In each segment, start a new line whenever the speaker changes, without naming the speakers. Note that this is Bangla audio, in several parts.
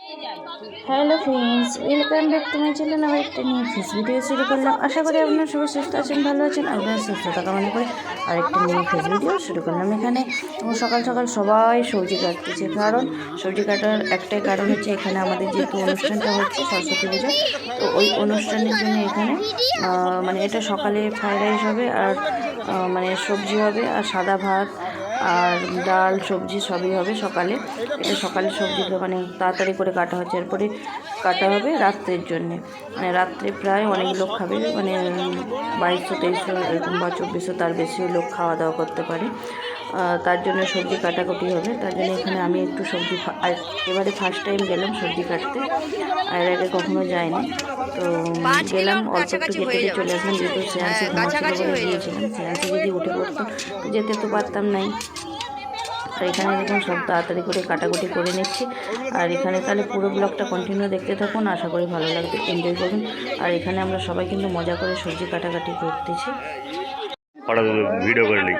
Hello friends, welcome back to my channel. আবার একটা নিয়ে ফেস ভিডিও শুরু করলাম। আশা করি আপনারা সবাই সুস্থ আছেন, ভালো আছেন। আপনারা সুস্থতা কামনা করে আরেকটা নিয়ে ফেস ভিডিও শুরু করলাম। এখানে সকাল সকাল সবাই সবজি কাটতেছে, কারণ সবজি কাটার একটাই কারণ হচ্ছে এখানে আমাদের যেহেতু অনুষ্ঠানটা হচ্ছে সরস্বতী পুজো, তো ওই অনুষ্ঠানের জন্য এখানে মানে এটা সকালে ফ্রাইড রাইস হবে, আর মানে সবজি হবে, আর সাদা ভাত আর ডাল সবজি সবই হবে সকালে। এটা সকালে সবজিটা মানে তাড়াতাড়ি করে কাটা হচ্ছে, এরপরে কাটা হবে রাত্রের জন্যে। মানে রাত্রে প্রায় অনেক লোক খাবে, মানে 2200-2300 এরকম বা 2400 তার বেশিও লোক খাওয়া দাওয়া করতে পারে। তার জন্য সবজি কাটাকুটি হবে। তার জন্য এখানে আমি একটু সবজি এবারে ফার্স্ট টাইম গেলাম সবজি কাটতে, আর আগে কখনো যাইনি। তো গেলাম, অল্প একটু কেটে চলে আসলাম, যেহেতু সেয়ান্সি ঘুমাচ্ছিল বলে গিয়েছিলাম। সেয়ান্সি যদি উঠে পড়তো যেতে তো পারতাম নাই। আর এখানে দেখুন সব তাড়াতাড়ি করে কাটাকুটি করে নিচ্ছি। আর এখানে তাহলে পুরো ব্লগটা কন্টিনিউ দেখতে থাকুন, আশা করি ভালো লাগবে, এনজয় করুন। আর এখানে আমরা সবাই কিন্তু মজা করে সবজি কাটাকাটি করতেছি।
ভিডিও করে নিই,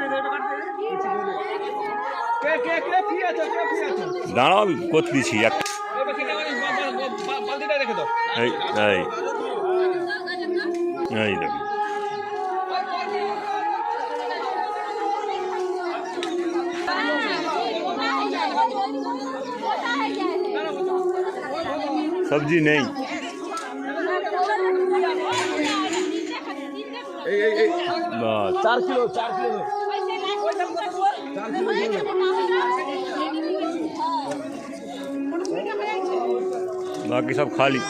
দাঁড়াও আমি করতেছি। সবজি নেই, 4 কিলো बाकी सब खाली।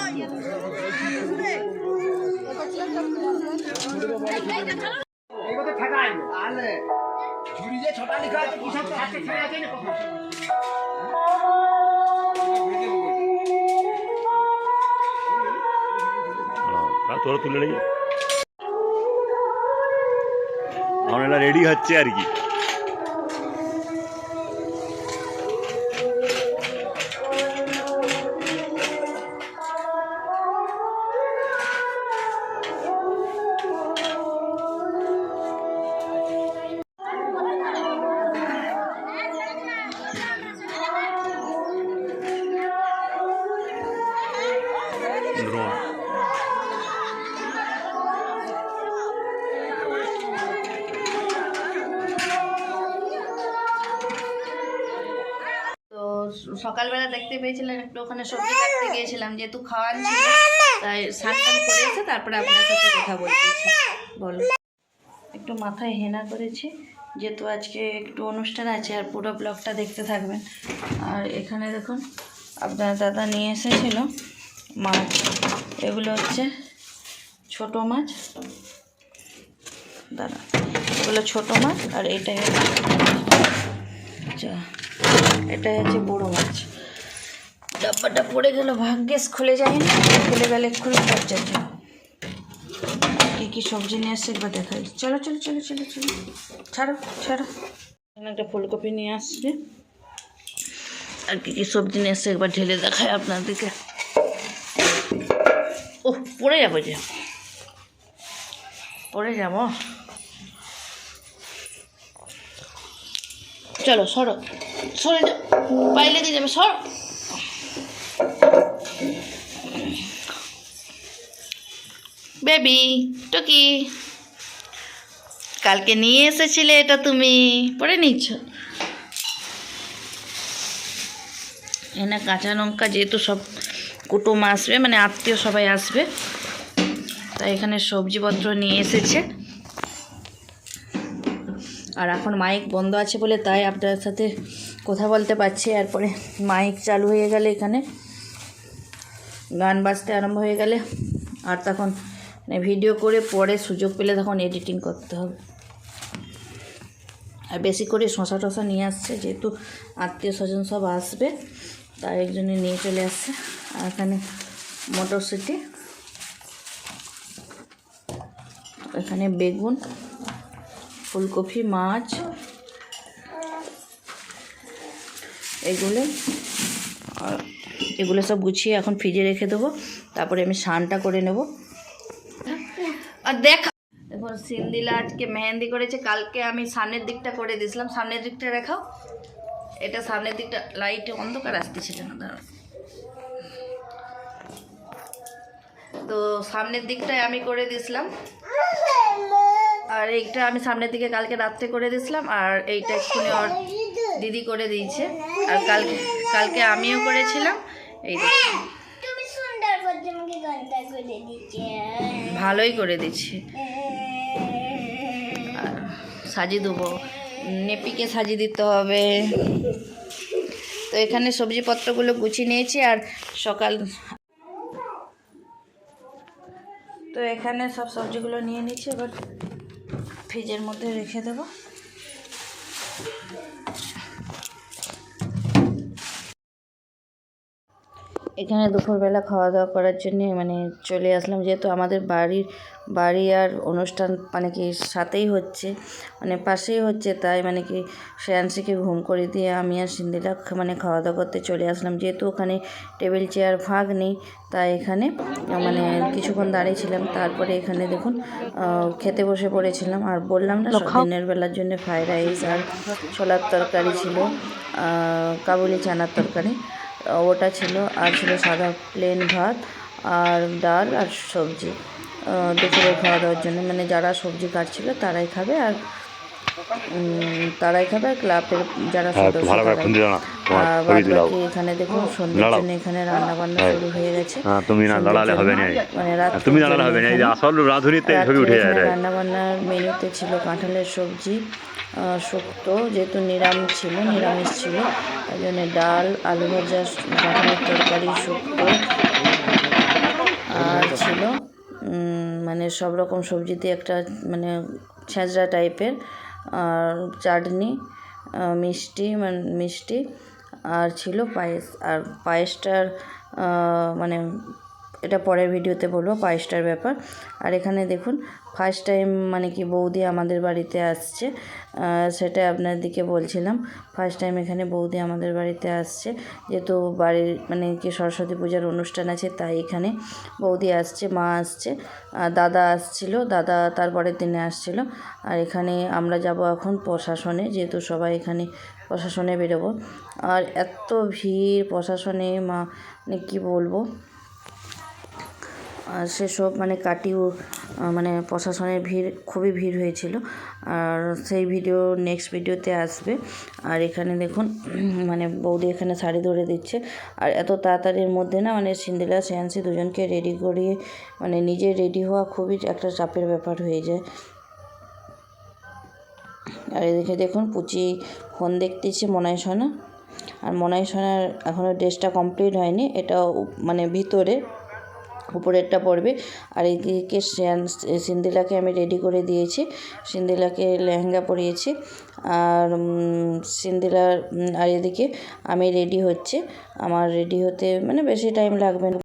थोड़ा तुले नहीं रेडी হচ্ছে আর কি।
সকালবেলা দেখতে পেয়েছিলেন একটু ওখানে সবজি কাটতে গিয়েছিলাম, যেহেতু খাওয়ান ছিল তাই স্নান করে এসে তারপরে আপনার সাথে কথা বলতেছি। বলো, একটু মাথায় হেনা করেছি যেহেতু আজকে একটু অনুষ্ঠান আছে, আর পুরো ব্লগটা দেখতে থাকবেন। আর এখানে দেখুন আপনার দাদা নিয়ে এসেছিল মাছ, এগুলো হচ্ছে ছোট মাছ, দাদা এগুলো ছোট মাছ, আর এটাই এটাই হচ্ছে বড় মাছ। ডাব্বাটা পড়ে গেল, ভাগ্যেস খুলে যায়নি, খুলে গেলে এক্ষুনি খরচার জন্য। কী কী সবজি নিয়ে আসছে একবার দেখাই। চলো চলো চলো চলো চলো, ছাড়ো ছাড়ো। এখানে একটা ফুলকপি নিয়ে আসছে, আর কী কী সবজি নিয়ে আসছে একবার ঢেলে দেখায় আপনাদেরকে। ও পড়ে যাবো, যে পড়ে যাবো। চলো সরো, সরে যাও, পায়ে লেগে যাবে, সর। বেবি টকি, কালকে নিয়ে এসেছিলে এটা, তুমি পরে নিচ্ছ। এখানে কাঁচা লঙ্কা, যেহেতু সব কুটুম আসবে, মানে আত্মীয় সবাই আসবে, তাই এখানে সবজিপত্র নিয়ে এসেছে। আর এখন মাইক বন্ধ আছে বলে তাই আপনাদের সাথে কথা বলতে পারছি। এরপরে মাইক চালু হয়ে গেলে, এখানে গান বাজতে আরম্ভ হয়ে গেলে, আর তখন ভিডিও করে পরে সুযোগ পেলে তখন এডিটিং করতে হবে। আর বেশি করে শশা টশা নিয়ে আসছে, যেহেতু আত্মীয় স্বজন সব আসবে, তাই একজনে নিয়ে চলে আসছে। আর এখানে মটরশুঁটি, এখানে বেগুন, ফুলকপি, মাছ, এগুলো সব গুছিয়ে এখন ফ্রিজে রেখে দেবো, তারপরে আমি স্নানটা করে নেব। আর দেখুন সিন্দিলা আজকে মেহেন্দি করেছে, কালকে আমি সামনের দিকটা করে দিয়েছিলাম। সামনের দিকটা দেখাও, এটা সামনের দিকটা লাইটে অন্ধকার আসতেছিল না, দাঁড়াও তো সামনের দিকটায় আমি করে দিয়েছিলাম, আর এইটা আমি সামনের দিকে কালকে রাত্রে করে দিয়েছিলাম, আর এইটা এক্ষুনি ওর দিদি করে দিয়েছে। আর কালকে আমিও করেছিলাম। এই দেখো ভালোই করে দিচ্ছি। আর সাজিয়ে দেবো, নেপিকে সাজিয়ে দিতে হবে। তো এখানে সবজিপত্রগুলো গুছিয়ে নিয়েছি। আর তো এখানে সব সবজিগুলো নিয়ে নিচ্ছি, এবার ফ্রিজের মধ্যে রেখে দেবো। এখানে দুপুরবেলা খাওয়া দাওয়া করার জন্য মানে চলে আসলাম, যেহেতু আমাদের বাড়ি আর অনুষ্ঠান মানে কি সাথেই হচ্ছে, মানে পাশেই হচ্ছে, তাই মানে কি শ্রেয়াংশীকে ঘুম করে দিয়ে আমি আর সিন্ধিলা মানে খাওয়া দাওয়া করতে চলে আসলাম। যেহেতু ওখানে টেবিল চেয়ার ফাঁক নেই, তাই এখানে মানে কিছুক্ষণ দাঁড়িয়েছিলাম। তারপরে এখানে দেখুন খেতে বসে পড়েছিলাম। আর বললাম না দিনের বেলার জন্য ফ্রাইড রাইস আর ছোলার তরকারি ছিল, কাবুলি চানার তরকারি ওটা ছিল, আর ছিল সাদা প্লেন ভাত আর ডাল আর সবজি দুপুরে খাওয়া দাওয়ার জন্য। মানে যারা সবজি কাটছিল তারাই খাবে, আর ক্লাবের যারা সদস্য আর বাদ বাকি এখানে দেখুন সন্ধ্যের জন্য এখানে রান্না বান্না শুরু হয়ে গেছে। মানে রান্না বান্নার মেনুতে ছিল কাঁঠালের সবজি, শুক্তো, যেহেতু নিরামিষ ছিল তাই জন্য ডাল, আলু ভাজা, কাঁঠালের তরকারি, শুক্তো, আর ছিল মানে সব রকম সবজি দিয়ে একটা মানে ছেঁচড়া টাইপের, আর চাটনি, মিষ্টি, আর ছিল পায়েস। আর পায়েসটার মানে এটা পরের ভিডিওতে বলবো পায়েসটার ব্যাপার। আর এখানে দেখুন ফার্স্ট টাইম মানে কি বৌদি আমাদের বাড়িতে আসছে, সেটা আপনাদেরকে বলছিলাম। ফার্স্ট টাইম এখানে বৌদি আমাদের বাড়িতে আসছে, যেহেতু বাড়ির মানে কি সরস্বতী পূজার অনুষ্ঠান আছে, তাই এখানে বৌদি আসছে, মা আসছে, দাদা আসছিল, দাদা তারপরের দিনে আসছিল। আর এখানে আমরা যাব এখন প্রশাসনে, যেহেতু সবাই এখানে প্রশাসনে বেরোবো। আর এত ভিড় প্রশাসনে মানে কী বলবো, আর সেসব মানে মানে প্রশাসনের খুবই ভিড় হয়েছিল। আর সেই ভিডিও নেক্সট ভিডিওতে আসবে। আর এখানে দেখুন মানে বৌদি এখানে শাড়ি ধরে দিচ্ছে। আর এত তাড়াতাড়ির মধ্যে না মানে সিন্ধিলা শ্রেয়াংশী দুজনকে রেডি করিয়ে মানে নিজে রেডি হওয়া খুবই একটা চাপের ব্যাপার হয়ে যায়। আর এদিকে দেখুন পুচি ফোন দেখতেছে, মনাই সোনা। আর মনাই সোনার এখনও ড্রেসটা কমপ্লিট হয়নি, এটা মানে ভিতরে, উপরেরটা পরবে। আর এইদিকে সিন্ধিলাকে আমি রেডি করে দিয়েছি, সিন্ধিলাকে লেহেঙ্গা পরিয়েছি। আর আর এদিকে আমি রেডি হচ্ছে, আমার রেডি হতে মানে বেশি টাইম লাগবে না।